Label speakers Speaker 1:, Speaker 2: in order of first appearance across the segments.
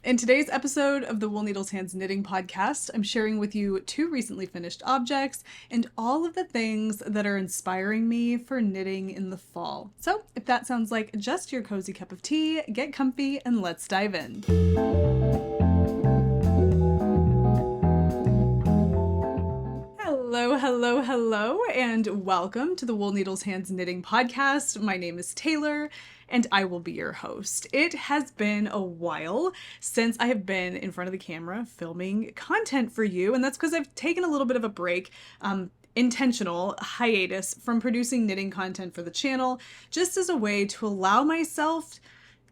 Speaker 1: In today's episode of the Wool Needles Hands Knitting Podcast, I'm sharing with you 2 recently finished objects and all of the things that are inspiring me for knitting in the fall. So if that sounds like just your cozy cup of tea, get comfy and let's dive in. Hello, and welcome to the Wool Needles Hands Knitting Podcast. My name is Taylor, and I will be your host. It has been a while since I have been in front of the camera filming content for you, and that's because I've taken a little bit of a break, intentional hiatus from producing knitting content for the channel, just as a way to allow myself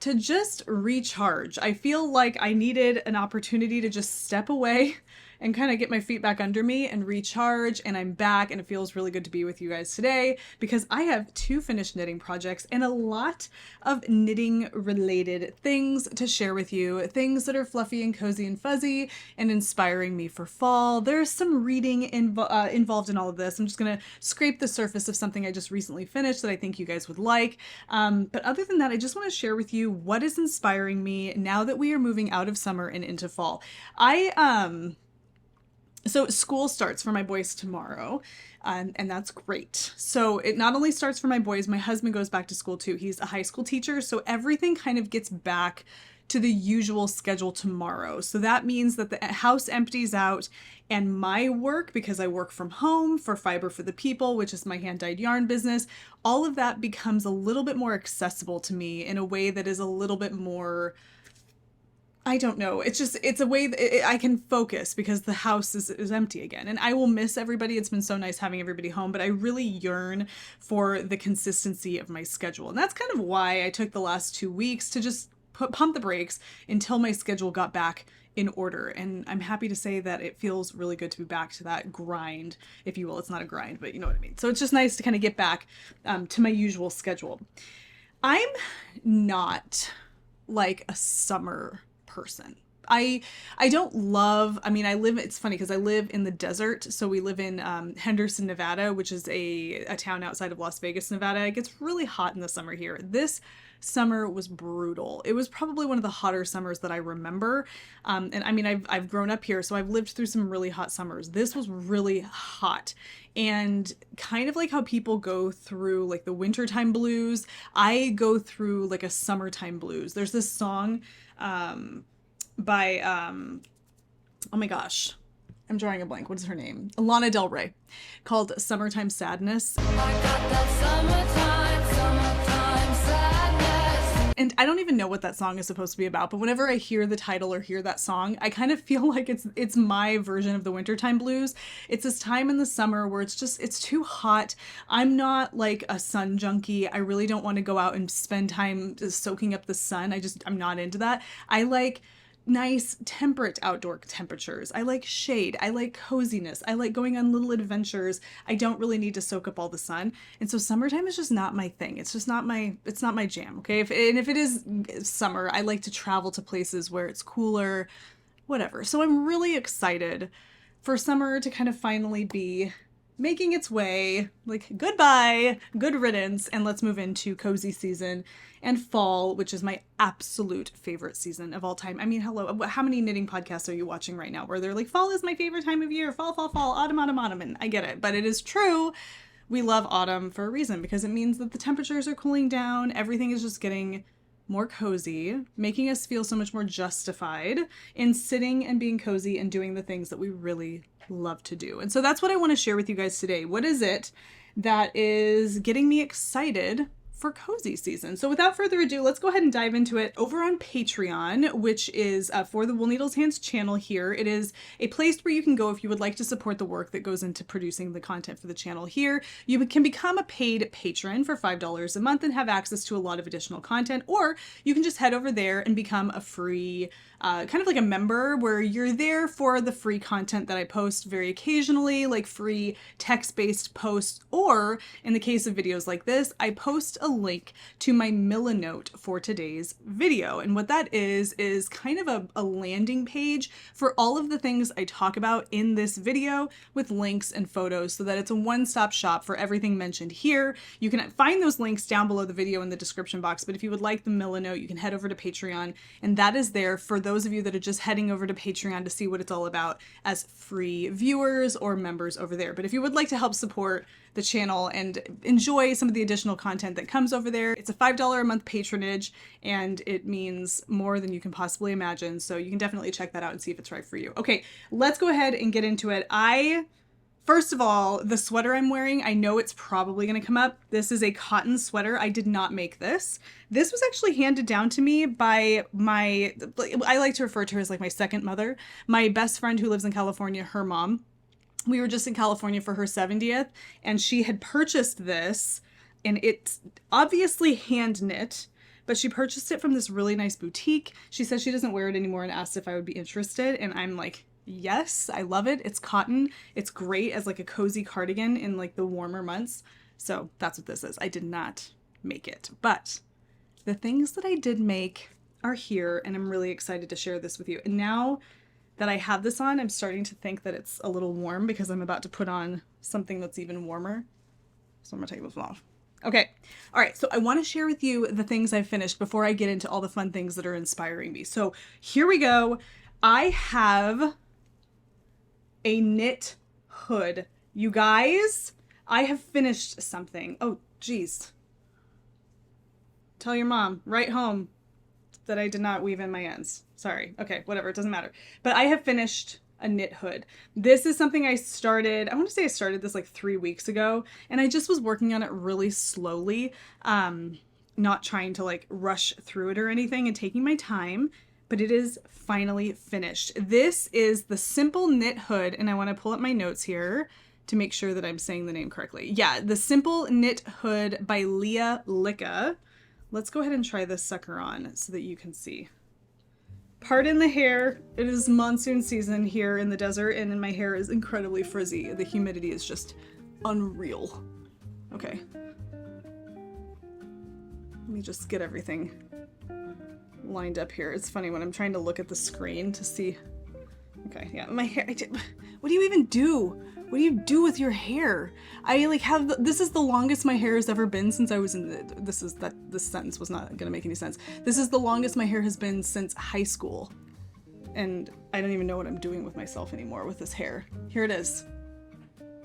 Speaker 1: to just recharge. I feel like I needed an opportunity to just step away and kind of get my feet back under me and recharge, and I'm back, and it feels really good to be with you guys today because I have 2 finished knitting projects and a lot of knitting related things to share with you, things that are fluffy and cozy and fuzzy and inspiring me for fall. There's some reading involved in all of this. I'm just gonna scrape the surface of something I just recently finished that I think you guys would like. But other than that, I just want to share with you what is inspiring me now that we are moving out of summer and into fall. So school starts for my boys tomorrow, and that's great. So it not only starts for my boys, my husband goes back to school too. He's a high school teacher, so everything kind of gets back to the usual schedule tomorrow. So that means that the house empties out and my work, because I work from home for Fiber for the People, which is my hand-dyed yarn business, all of that becomes a little bit more accessible to me in a way that is a little bit more, I don't know. It's a way that I can focus because the house is empty again. And I will miss everybody. It's been so nice having everybody home, but I really yearn for the consistency of my schedule. And that's kind of why I took the last 2 weeks to just pump the brakes until my schedule got back in order. And I'm happy to say that it feels really good to be back to that grind, if you will. It's not a grind, but you know what I mean. So it's just nice to kind of get back to my usual schedule. I'm not like a summer person. I don't love, it's funny because I live in the desert. So we live in Henderson, Nevada, which is a town outside of Las Vegas, Nevada. It gets really hot in the summer here. This summer was brutal. It was probably one of the hotter summers that I remember. I've grown up here, so I've lived through some really hot summers. This was really hot. And kind of like how people go through like the wintertime blues, I go through like a summertime blues. There's this song by, oh my gosh, I'm drawing a blank. What is her name? Lana Del Rey, called Summertime Sadness. I got that summertime sadness. And I don't even know what that song is supposed to be about, but whenever I hear the title or hear that song, I kind of feel like it's my version of the wintertime blues. It's this time in the summer where it's too hot. I'm not like a sun junkie. I really don't want to go out and spend time soaking up the sun. I'm not into that. I like nice temperate outdoor temperatures. I like shade. I like coziness. I like going on little adventures. I don't really need to soak up all the sun. And so summertime is just not my thing. It's not my jam. Okay. If it is summer, I like to travel to places where it's cooler, whatever. So I'm really excited for summer to kind of finally be making its way, like goodbye, good riddance, and let's move into cozy season and fall, which is my absolute favorite season of all time. I mean, hello, how many knitting podcasts are you watching right now where they're like, fall is my favorite time of year, fall, autumn, and I get it, but it is true. We love autumn for a reason, because it means that the temperatures are cooling down, everything is just getting more cozy, making us feel so much more justified in sitting and being cozy and doing the things that we really love to do. And so that's what I want to share with you guys today. What is it that is getting me excited for cozy season? So without further ado, let's go ahead and dive into it. Over on Patreon, which is for the Wool Needles Hands channel here, it is a place where you can go if you would like to support the work that goes into producing the content for the channel here. You can become a paid patron for $5 a month and have access to a lot of additional content, or you can just head over there and become a free kind of like a member, where you're there for the free content that I post very occasionally, like free text-based posts, or in the case of videos like this, I post a link to my Millinote for today's video. And what that is kind of a landing page for all of the things I talk about in this video with links and photos so that it's a one-stop shop for everything mentioned here. You can find those links down below the video in the description box, but if you would like the Millinote, you can head over to Patreon, and that is there for those of you that are just heading over to Patreon to see what it's all about as free viewers or members over there. But if you would like to help support the channel and enjoy some of the additional content that comes over there, it's a $5 a month patronage, and it means more than you can possibly imagine. So you can definitely check that out and see if it's right for you. Okay, let's go ahead and get into it. First of all, the sweater I'm wearing, I know it's probably going to come up. This is a cotton sweater. I did not make this. This was actually handed down to me by I like to refer to her as like my second mother, my best friend who lives in California, her mom. We were just in California for her 70th, and she had purchased this, and it's obviously hand knit, but she purchased it from this really nice boutique. She says she doesn't wear it anymore and asked if I would be interested, and I'm like, yes, I love it. It's cotton. It's great as like a cozy cardigan in like the warmer months. So that's what this is. I did not make it, but the things that I did make are here, and I'm really excited to share this with you. And now that I have this on, I'm starting to think that it's a little warm because I'm about to put on something that's even warmer. So I'm gonna take this off. Okay. All right. So I want to share with you the things I've finished before I get into all the fun things that are inspiring me. So here we go. I have a knit hood. You guys, I have finished something. Oh, geez. Tell your mom, write home that I did not weave in my ends. Sorry. Okay, whatever. It doesn't matter. But I have finished a knit hood. This is something I started, I want to say I started this like 3 weeks ago, and I just was working on it really slowly, not trying to like rush through it or anything and taking my time, but it is finally finished. This is the Simple Knit Hood, and I want to pull up my notes here to make sure that I'm saying the name correctly. Yeah, the Simple Knit Hood by Leah Licka. Let's go ahead and try this sucker on so that you can see. Pardon the hair. It is monsoon season here in the desert, and my hair is incredibly frizzy. The humidity is just unreal. Okay. Let me just get everything lined up here. It's funny when I'm trying to look at the screen to see. Okay, yeah, my hair. What do you even do? What do you do with your hair? I like have, this is the longest my hair has ever been since I was in the, this sentence was not gonna make any sense. This is the longest my hair has been since high school. And I don't even know what I'm doing with myself anymore with this hair. Here it is.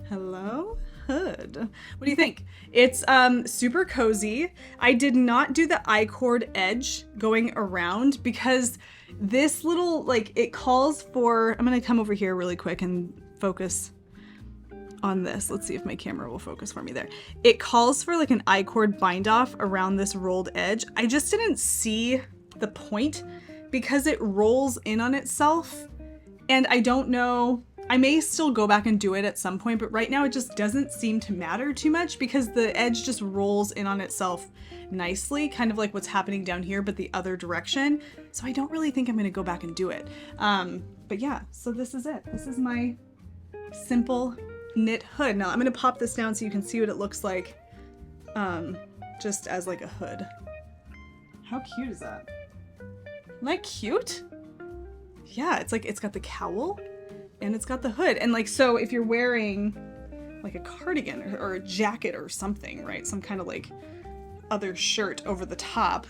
Speaker 1: Hello, hood. What do you think? It's super cozy. I did not do the I-cord edge going around because this little, like, it calls for, I'm gonna come over here really quick and focus on this. Let's see if my camera will focus for me there. It calls for like an I-cord bind off around this rolled edge. I just didn't see the point because it rolls in on itself, and I don't know, I may still go back and do it at some point, but right now it just doesn't seem to matter too much because the edge just rolls in on itself nicely, kind of like what's happening down here, but the other direction. So I don't really think I'm going to go back and do it. But yeah, so this is it. This is my Simple Knit Hood. Now I'm going to pop this down so you can see what it looks like just as like a hood. How cute is that? Isn't that cute? Yeah, it's like, it's got the cowl and it's got the hood. And like, so if you're wearing like a cardigan or a jacket or something, right? Some kind of like other shirt over the top,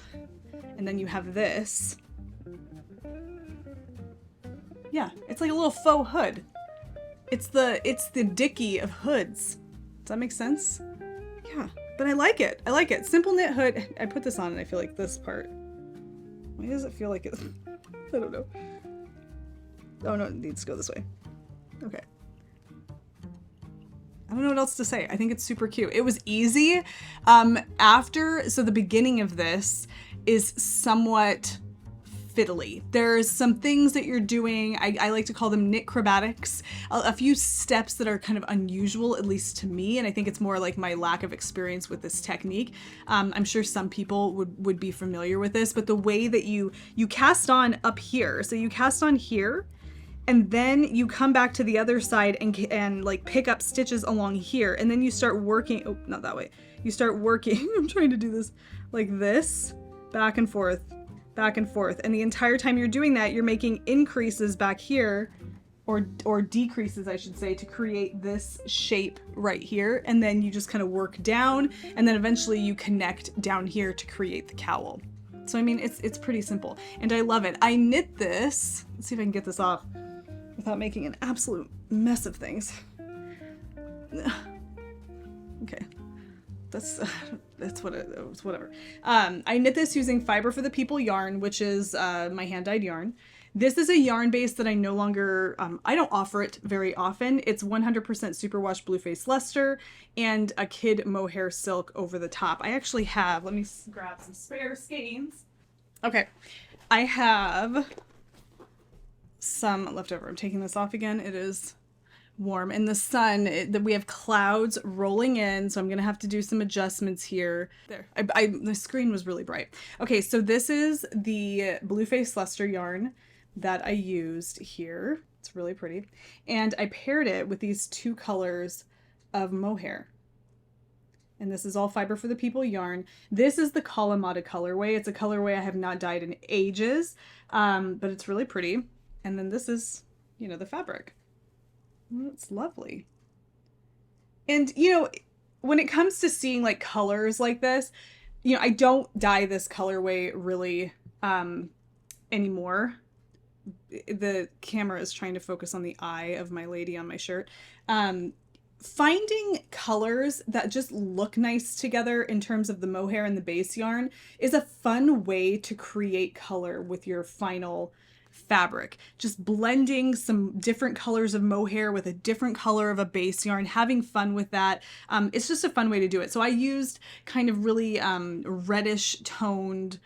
Speaker 1: and then you have this. Yeah, it's like a little faux hood. It's the Dickie of hoods. Does that make sense? Yeah, but I like it. I like it. Simple Knit Hood. I put this on and I feel like this part. Why does it feel like it? I don't know. Oh no, it needs to go this way. Okay. I don't know what else to say. I think it's super cute. It was easy. So the beginning of this is somewhat fiddly. There's some things that you're doing, I like to call them knit acrobatics, a few steps that are kind of unusual, at least to me, and I think it's more like my lack of experience with this technique. I'm sure some people would be familiar with this, but the way that you cast on up here, so you cast on here, and then you come back to the other side and like pick up stitches along here, and then you start working, oh, not that way. you start working. I'm trying to do this like this, back and forth, back and forth. And the entire time you're doing that, you're making increases back here, or decreases, I should say, to create this shape right here. And then you just kind of work down, and then eventually you connect down here to create the cowl. So, I mean, it's pretty simple, and I love it. I knit this. Let's see if I can get this off without making an absolute mess of things. Okay. That's what it's whatever. I knit this using Fiber for the People yarn, which is my hand-dyed yarn. This is a yarn base that I no longer, I don't offer it very often. It's 100% superwash Blueface Luster and a kid mohair silk over the top. I actually have, let me grab some spare skeins. Okay, I have some left over. I'm taking this off again. It is warm in the sun. We have clouds rolling in, so I'm gonna have to do some adjustments here. There, the screen was really bright. Okay, so this is the Blueface Luster yarn that I used here. It's really pretty. And I paired it with these two colors of mohair. And this is all Fiber for the People yarn. This is the Kalamata colorway. It's a colorway I have not dyed in ages, but it's really pretty. And then this is, you know, the fabric. It's lovely. And, you know, when it comes to seeing like colors like this, you know, I don't dye this colorway really anymore. The camera is trying to focus on the eye of my lady on my shirt. Finding colors that just look nice together in terms of the mohair and the base yarn is a fun way to create color with your final fabric. Just blending some different colors of mohair with a different color of a base yarn, having fun with that. It's just a fun way to do it. So I used kind of really reddish toned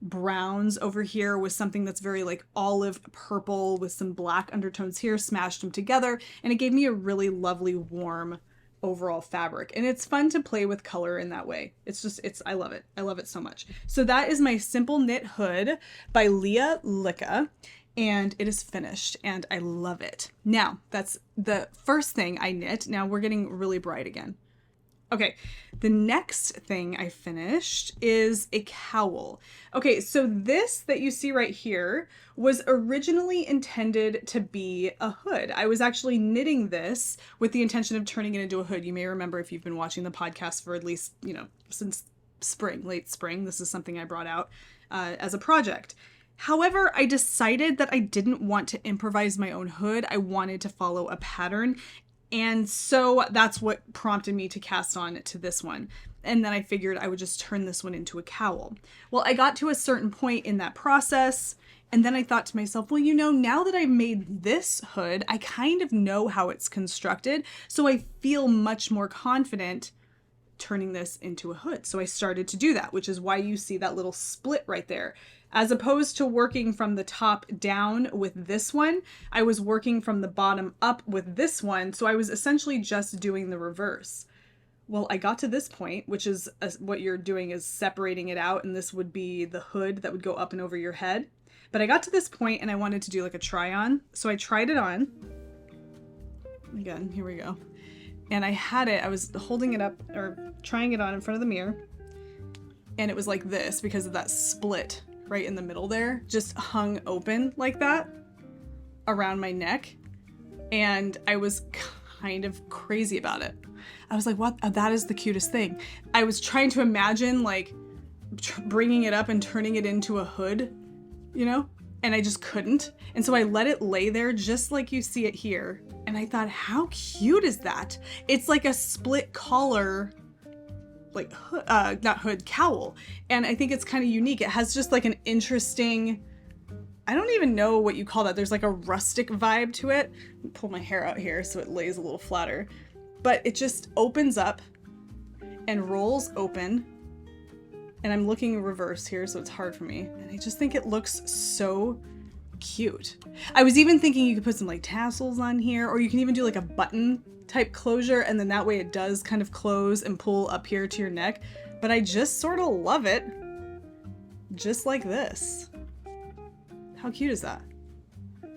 Speaker 1: browns over here with something that's very like olive purple with some black undertones here, smashed them together, and it gave me a really lovely warm overall fabric. And it's fun to play with color in that way. I love it. I love it so much. So that is my Simple Knit Hood by Leah Licka, and it is finished and I love it. Now, that's the first thing I knit. Now we're getting really bright again. Okay, the next thing I finished is a cowl. Okay, so this that you see right here was originally intended to be a hood. I was actually knitting this with the intention of turning it into a hood. You may remember if you've been watching the podcast for at least, you know, since spring, late spring, this is something I brought out as a project. However, I decided that I didn't want to improvise my own hood. I wanted to follow a pattern. And so that's what prompted me to cast on to this one. And then I figured I would just turn this one into a cowl. Well, I got to a certain point in that process, and then I thought to myself, well, you know, now that I've made this hood, I kind of know how it's constructed, so I feel much more confident turning this into a hood. So I started to do that, which is why you see that little split right there. As opposed to working from the top down with this one, I was working from the bottom up with this one, so I was essentially just doing the reverse. Well, I got to this point, which is what you're doing is separating it out, and this would be the hood that would go up and over your head. But I got to this point and I wanted to do like a try on, so I tried it on. Again, here we go. And I had it, I was holding it up, or trying it on in front of the mirror, and it was like this because of that split right in the middle there, just hung open like that around my neck. And I was kind of crazy about it. I was like, what? That is the cutest thing. I was trying to imagine like bringing it up and turning it into a hood, you know? And I just couldn't. And so I let it lay there just like you see it here. And I thought, how cute is that? It's like a split collar, like not hood, cowl. And I think it's kind of unique. It has just like an interesting, I don't even know what you call that. There's like a rustic vibe to it. Pull my hair out here so it lays a little flatter. But it just opens up and rolls open. And I'm looking in reverse here, so it's hard for me. And I just think it looks so cute. I was even thinking you could put some like tassels on here, or you can even do like a button type closure, and then that way it does kind of close and pull up here to your neck. But I just sort of love it just like this. How cute is that?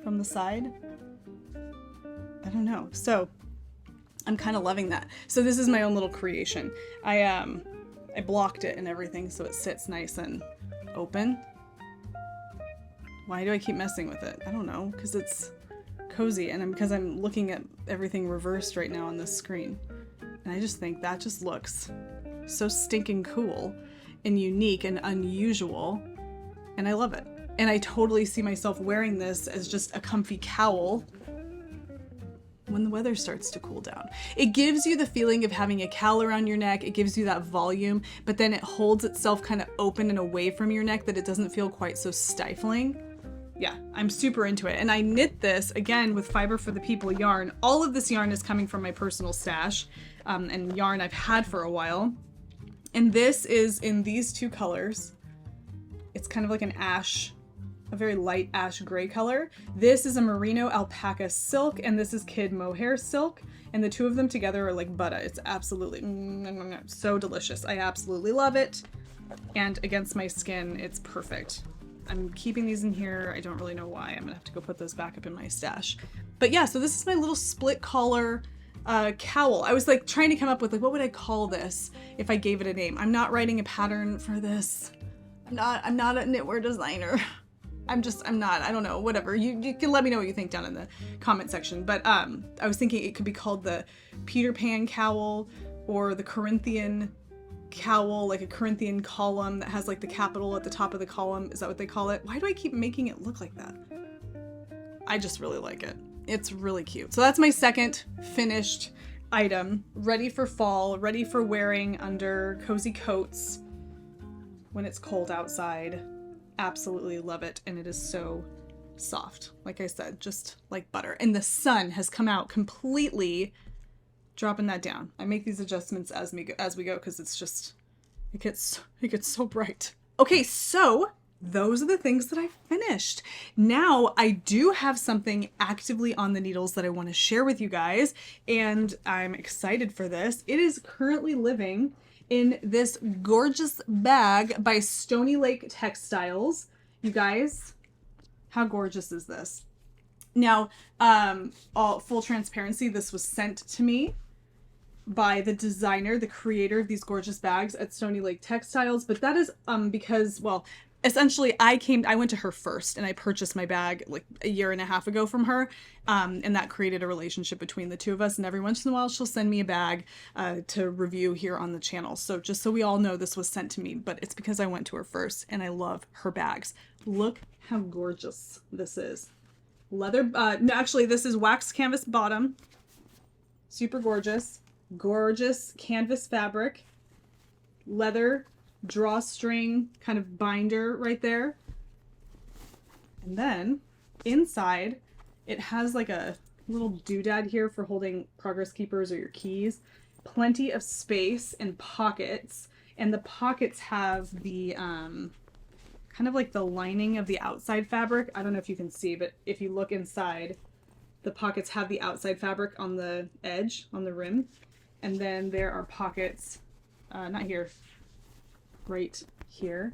Speaker 1: From the side? I don't know. So I'm kind of loving that. So this is my own little creation. I blocked it and everything so it sits nice and open. Why do I keep messing with it? I don't know, because it's cozy and because I'm looking at everything reversed right now on this screen. And I just think that just looks so stinking cool and unique and unusual. And I love it. And I totally see myself wearing this as just a comfy cowl when the weather starts to cool down. It gives you the feeling of having a cowl around your neck. It gives you that volume, but then it holds itself kind of open and away from your neck that it doesn't feel quite so stifling. Yeah, I'm super into it. And I knit this, again, with Fiber for the People yarn. All of this yarn is coming from my personal stash and yarn I've had for a while. And this is in these two colors. It's kind of like an ash, a very light ash gray color. This is a merino alpaca silk, and this is kid mohair silk. And the two of them together are like butter. It's absolutely so delicious. I absolutely love it. And against my skin, it's perfect. I'm keeping these in here. I don't really know why. I'm gonna have to go put those back up in my stash. But yeah, so this is my little split collar cowl. I was like trying to come up with like, what would I call this if I gave it a name? I'm not writing a pattern for this. I'm not a knitwear designer. I'm not, I don't know, whatever. You can let me know what you think down in the comment section. But I was thinking it could be called the Peter Pan cowl or the Corinthian cowl, like a Corinthian column that has like the capital at the top of the column. Is that what they call it? Why do I keep making it look like that? I just really like it. It's really cute. So that's my second finished item, ready for fall, ready for wearing under cozy coats when it's cold outside. Absolutely love it. And it is so soft. Like I said, just like butter. And the sun has come out completely, dropping that down. I make these adjustments as we go because it's just, it gets so bright. Okay, so those are the things that I finished. Now I do have something actively on the needles that I want to share with you guys, and I'm excited for this. It is currently living in this gorgeous bag by Stony Lake Textiles. You guys, how gorgeous is this? Now, all full transparency, this was sent to me by the designer, the creator of these gorgeous bags at Stony Lake Textiles. But that is because, well, essentially I went to her first and I purchased my bag like a year and a half ago from her. And that created a relationship between the two of us. And every once in a while she'll send me a bag to review here on the channel. So just so we all know, this was sent to me, but it's because I went to her first and I love her bags. Look how gorgeous this is. Leather, no, actually this is wax canvas bottom. Super gorgeous. Gorgeous canvas fabric. Leather drawstring kind of binder right there. And then inside it has like a little doodad here for holding progress keepers or your keys. Plenty of space and pockets. And the pockets have the kind of like the lining of the outside fabric. I don't know if you can see, but if you look inside, the pockets have the outside fabric on the edge, on the rim. And then there are pockets, not here, right here.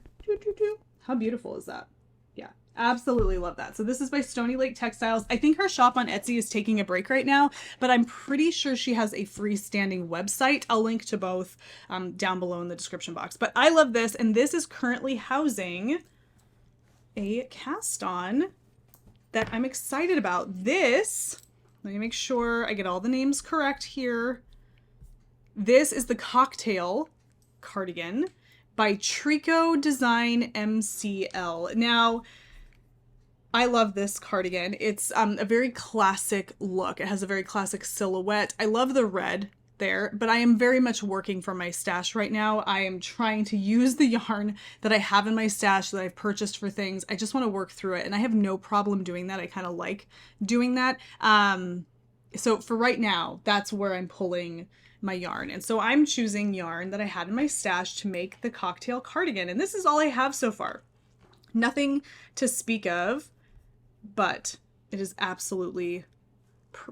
Speaker 1: How beautiful is that? Yeah, absolutely love that. So this is by Stony Lake Textiles. I think her shop on Etsy is taking a break right now, but I'm pretty sure she has a freestanding website. I'll link to both down below in the description box. But I love this, and this is currently housing a cast on that I'm excited about. This, let me make sure I get all the names correct here. This is the Cocktail Cardigan by Trico Design MCL. Now, I love this cardigan. It's a very classic look. It has a very classic silhouette. I love the red there, but I am very much working from my stash right now. I am trying to use the yarn that I have in my stash that I've purchased for things. I just want to work through it, and I have no problem doing that. I kind of like doing that. So for right now, that's where I'm pulling my yarn. And so I'm choosing yarn that I had in my stash to make the cocktail cardigan. And this is all I have so far. Nothing to speak of, but it is absolutely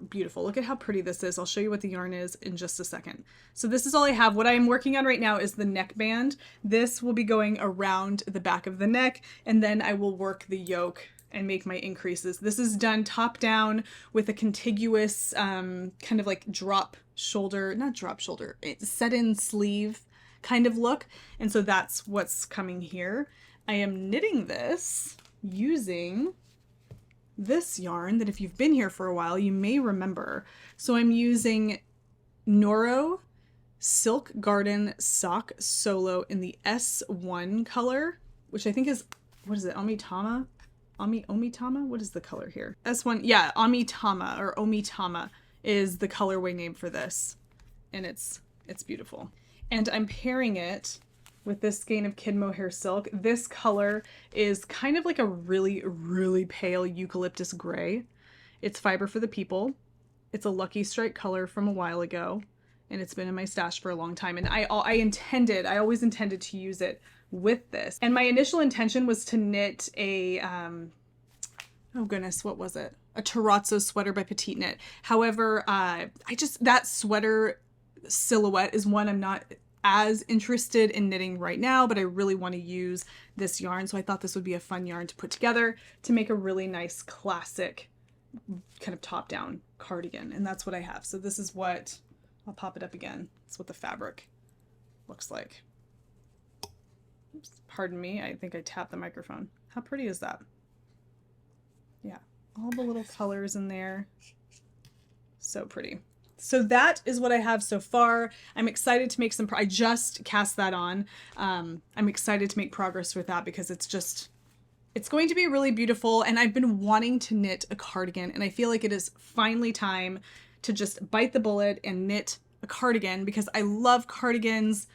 Speaker 1: beautiful. Look at how pretty this is. I'll show you what the yarn is in just a second. So this is all I have. What I'm working on right now is the neckband. This will be going around the back of the neck, and then I will work the yoke and make my increases. This is done top down with a contiguous kind of like drop shoulder, not drop shoulder, it's set in sleeve kind of look. And so that's what's coming here. I am knitting this using this yarn that if you've been here for a while, you may remember. So I'm using Noro Silk Garden Sock Solo in the S1 color, which I think is, what is it, Omitama? Omitama? What is the color here? S1, yeah, Omitama or Omitama is the colorway name for this. And it's beautiful. And I'm pairing it with this skein of Kid Mohair Silk. This color is kind of like a really, really pale eucalyptus gray. It's Fiber for the People. It's a Lucky Strike color from a while ago, and it's been in my stash for a long time. And I always intended to use it with this. And my initial intention was to knit a, oh goodness, what was it? A terrazzo sweater by Petite Knit. However, that sweater silhouette is one I'm not as interested in knitting right now, but I really want to use this yarn. So I thought this would be a fun yarn to put together to make a really nice classic kind of top-down cardigan. And that's what I have. So this is what, I'll pop it up again. It's what the fabric looks like. Oops, pardon me. I think I tapped the microphone. How pretty is that? Yeah, all the little colors in there. So pretty. So that is what I have so far. I'm excited to make some, I just cast that on. I'm excited to make progress with that because it's going to be really beautiful. And I've been wanting to knit a cardigan, and I feel like it is finally time to just bite the bullet and knit a cardigan because I love cardigans,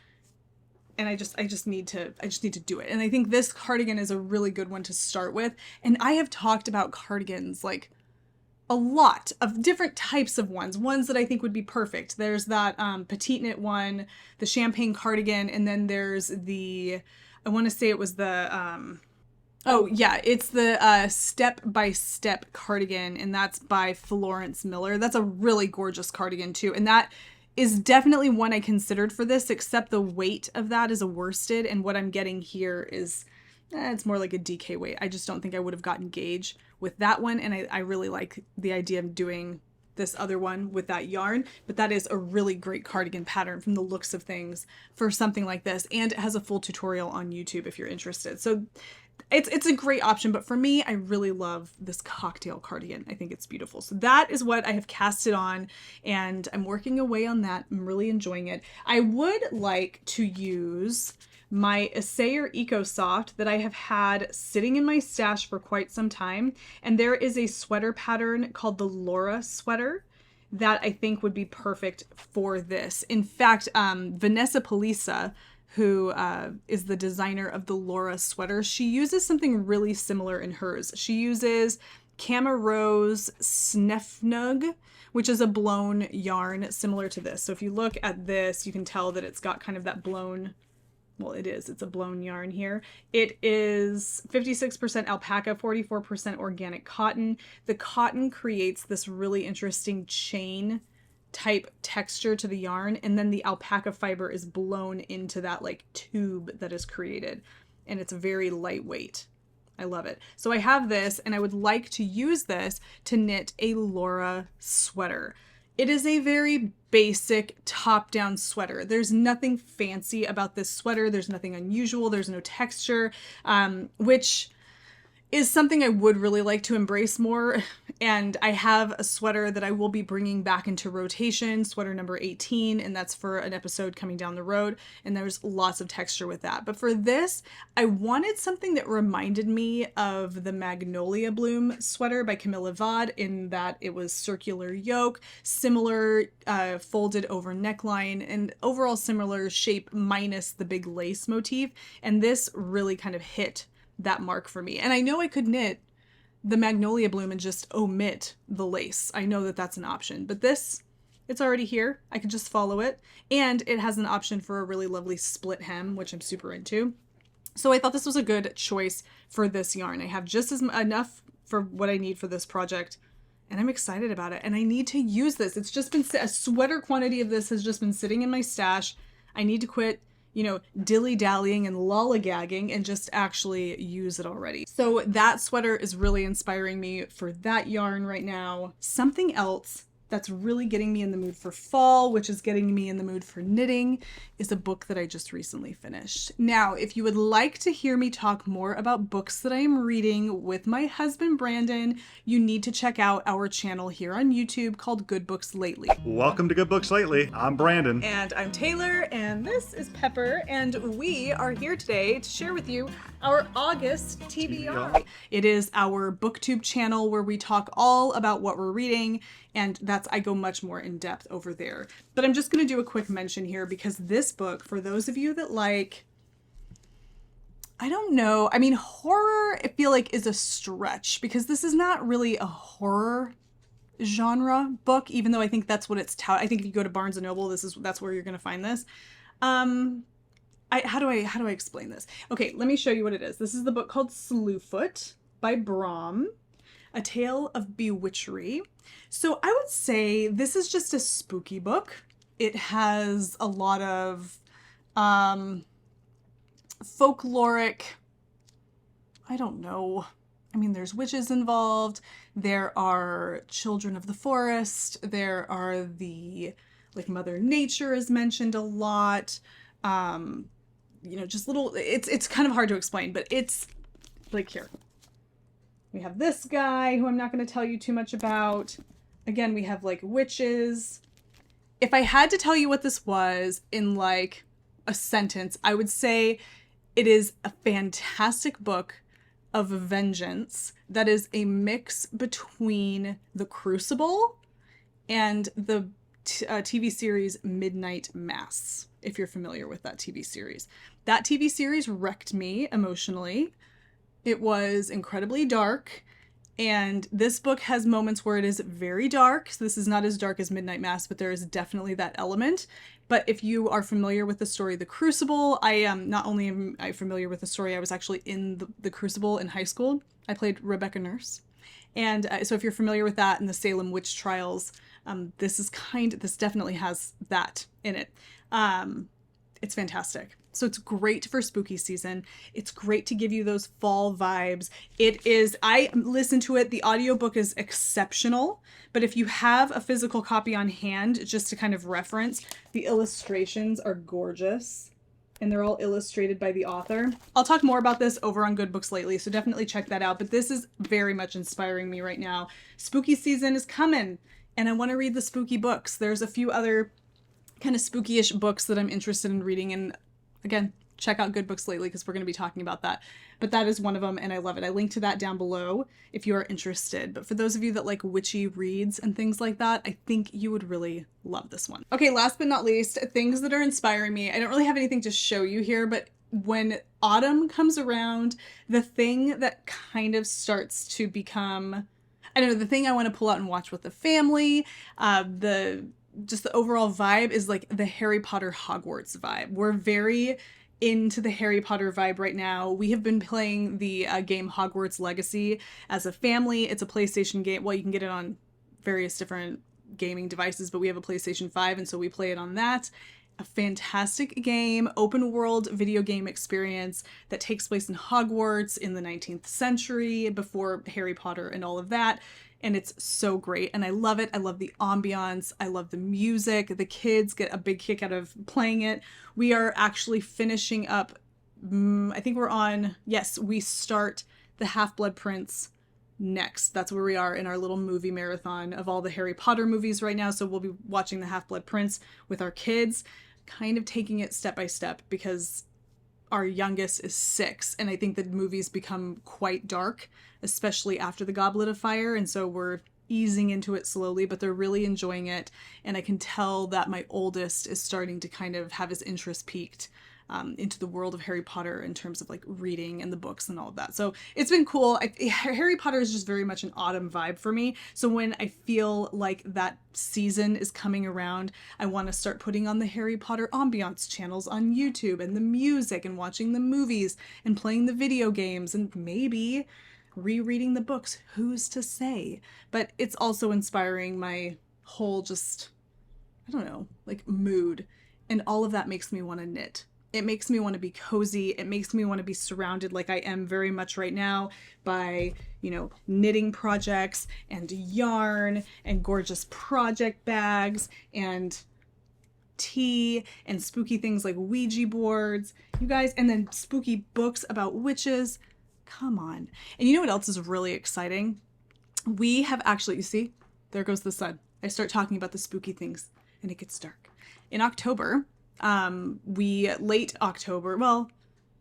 Speaker 1: and I just need to do it. And I think this cardigan is a really good one to start with. And I have talked about cardigans like a lot of different types of ones that I think would be perfect. There's that Petite Knit one, the champagne cardigan, and then there's the, I want to say it was the, oh yeah, it's the Step by Step cardigan, and that's by Florence Miller. That's a really gorgeous cardigan too, and that is definitely one I considered for this, except the weight of that is a worsted, and what I'm getting here is, it's more like a DK weight. I just don't think I would have gotten gauge with that one, and I really like the idea of doing this other one with that yarn, but that is a really great cardigan pattern from the looks of things for something like this, and it has a full tutorial on YouTube if you're interested. So it's a great option, but for me, I really love this cocktail cardigan. I think it's beautiful. So that is what I have casted on, and I'm working away on that. I'm really enjoying it. I would like to use my Essayer Eco Soft that I have had sitting in my stash for quite some time. And there is a sweater pattern called the Laura sweater that I think would be perfect for this. In fact, Vanessa Palisa, who is the designer of the Laura sweater, she uses something really similar in hers. She uses Cama Rose Snefnug, which is a blown yarn similar to this. So if you look at this, you can tell that it's got kind of that blown, well, it's a blown yarn here. It is 56% alpaca, 44% organic cotton. The cotton creates this really interesting chain type texture to the yarn, and then the alpaca fiber is blown into that like tube that is created, and it's very lightweight. I love it. So I have this, and I would like to use this to knit a Laura sweater. It is a very basic top-down sweater. There's nothing fancy about this sweater. There's nothing unusual. There's no texture, which is something I would really like to embrace more. And I have a sweater that I will be bringing back into rotation, sweater number 18, and that's for an episode coming down the road. And there's lots of texture with that. But for this, I wanted something that reminded me of the Magnolia Bloom sweater by Camilla Vaude, in that it was circular yoke, similar folded over neckline, and overall similar shape minus the big lace motif. And this really kind of hit that mark for me. And I know I could knit the Magnolia Bloom and just omit the lace. I know that that's an option, but this, it's already here. I could just follow it. And it has an option for a really lovely split hem, which I'm super into. So I thought this was a good choice for this yarn. I have just enough for what I need for this project, and I'm excited about it. And I need to use this. It's just been, a sweater quantity of this has just been sitting in my stash. I need to quit dilly-dallying and lollygagging and just actually use it already. So that sweater is really inspiring me for that yarn right now. Something else that's really getting me in the mood for fall, which is getting me in the mood for knitting, is a book that I just recently finished. Now, if you would like to hear me talk more about books that I am reading with my husband, Brandon, you need to check out our channel here on YouTube called Good Books Lately.
Speaker 2: Welcome to Good Books Lately. I'm Brandon.
Speaker 1: And I'm Taylor, and this is Pepper, and we are here today to share with you our August TBR. It is our BookTube channel where we talk all about what we're reading, and I go much more in depth over there. But I'm just going to do a quick mention here because this book, for those of you that like, I don't know, I mean, horror, I feel like is a stretch because this is not really a horror genre book, even though I think that's what it's I think if you go to Barnes and Noble, that's where you're going to find this. How do I explain this? Okay, let me show you what it is. This is the book called Slewfoot by Brom, A Tale of Bewitchery. So I would say this is just a spooky book. It has a lot of folkloric, I don't know. I mean, there's witches involved. There are children of the forest. There are Mother Nature is mentioned a lot. Just little, it's kind of hard to explain, but it's like here. We have this guy who I'm not going to tell you too much about. Again, we have like witches. If I had to tell you what this was in like a sentence, I would say it is a fantastic book of vengeance that is a mix between The Crucible and the TV series Midnight Mass, if you're familiar with that TV series. That TV series wrecked me emotionally. It was incredibly dark, and this book has moments where it is very dark. So this is not as dark as Midnight Mass, but there is definitely that element. But if you are familiar with the story The Crucible, not only am I familiar with the story, I was actually in the Crucible in high school. I played Rebecca Nurse. And so if you're familiar with that and the Salem witch trials, this definitely has that in it. It's fantastic. So it's great for spooky season. It's great to give you those fall vibes. I listened to it. The audiobook is exceptional, but if you have a physical copy on hand, just to kind of reference, the illustrations are gorgeous and they're all illustrated by the author. I'll talk more about this over on Good Books Lately, so definitely check that out. But this is very much inspiring me right now. Spooky season is coming and I want to read the spooky books. There's a few other kind of spooky-ish books that I'm interested in reading, and again, check out Good Books Lately because we're going to be talking about that. But that is one of them, and I love it. I link to that down below if you are interested. But for those of you that like witchy reads and things like that, I think you would really love this one. Okay, last but not least, things that are inspiring me. I don't really have anything to show you here, but when autumn comes around, the thing that kind of starts to become, I don't know, the thing I want to pull out and watch with the family, just the overall vibe is like the Harry Potter Hogwarts vibe. We're very into the Harry Potter vibe right now. We have been playing the game Hogwarts Legacy as a family. It's a PlayStation game. Well, you can get it on various different gaming devices, but we have a PlayStation 5, and so we play it on that. A fantastic game, open world video game experience that takes place in Hogwarts in the 19th century before Harry Potter and all of that. And it's so great. And I love it. I love the ambiance. I love the music. The kids get a big kick out of playing it. We are actually finishing up, I think we start the Half-Blood Prince next. That's where we are in our little movie marathon of all the Harry Potter movies right now. So we'll be watching the Half-Blood Prince with our kids, kind of taking it step by step because our youngest is 6, and I think the movies become quite dark, especially after the Goblet of Fire, and so we're easing into it slowly, but they're really enjoying it, and I can tell that my oldest is starting to kind of have his interest piqued into the world of Harry Potter in terms of like reading and the books and all of that. So it's been cool. Harry Potter is just very much an autumn vibe for me. So when I feel like that season is coming around, I want to start putting on the Harry Potter ambiance channels on YouTube and the music and watching the movies and playing the video games and maybe rereading the books. Who's to say? But it's also inspiring my whole just, I don't know, like mood. And all of that makes me want to knit. It makes me want to be cozy. It makes me want to be surrounded, like I am very much right now, by, knitting projects and yarn and gorgeous project bags and tea and spooky things like Ouija boards, you guys, and then spooky books about witches. Come on. And you know what else is really exciting? We have actually, you see, there goes the sun. I start talking about the spooky things and it gets dark. In October, late October, well,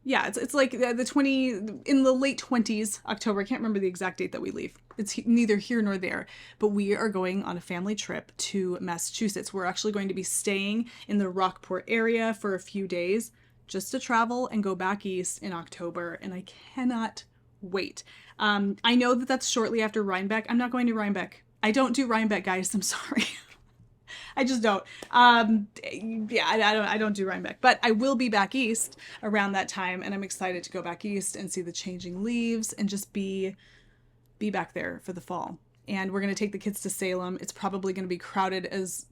Speaker 1: yeah, it's like in the late 20s, October. I can't remember the exact date that we leave. It's neither here nor there, but we are going on a family trip to Massachusetts. We're actually going to be staying in the Rockport area for a few days just to travel and go back east in October. And I cannot wait. I know that that's shortly after Rhinebeck. I'm not going to Rhinebeck. I don't do Rhinebeck, guys. I'm sorry. I just don't. I don't do Rhinebeck, but I will be back east around that time, and I'm excited to go back east and see the changing leaves and just be back there for the fall. And we're going to take the kids to Salem. It's probably going to be crowded as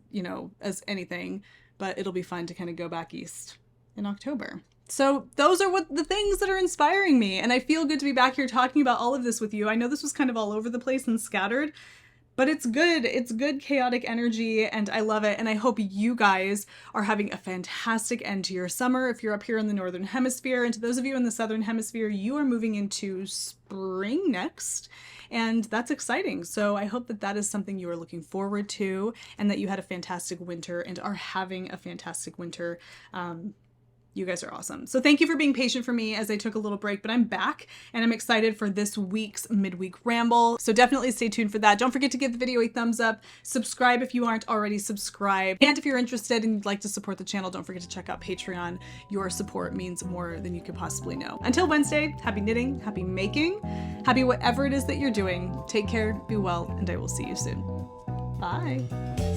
Speaker 1: anything, but it'll be fun to kind of go back east in October. So those are the things that are inspiring me, and I feel good to be back here talking about all of this with you. I know this was kind of all over the place and scattered, but it's good. It's good chaotic energy, and I love it. And I hope you guys are having a fantastic end to your summer if you're up here in the Northern Hemisphere. And to those of you in the Southern Hemisphere, you are moving into spring next, and that's exciting. So I hope that is something you are looking forward to, and that you had a fantastic winter and are having a fantastic winter. You guys are awesome. So thank you for being patient for me as I took a little break, but I'm back and I'm excited for this week's midweek ramble. So definitely stay tuned for that. Don't forget to give the video a thumbs up, subscribe if you aren't already subscribed. And if you're interested and you'd like to support the channel, don't forget to check out Patreon. Your support means more than you could possibly know. Until Wednesday, happy knitting, happy making, happy whatever it is that you're doing. Take care, be well, and I will see you soon. Bye.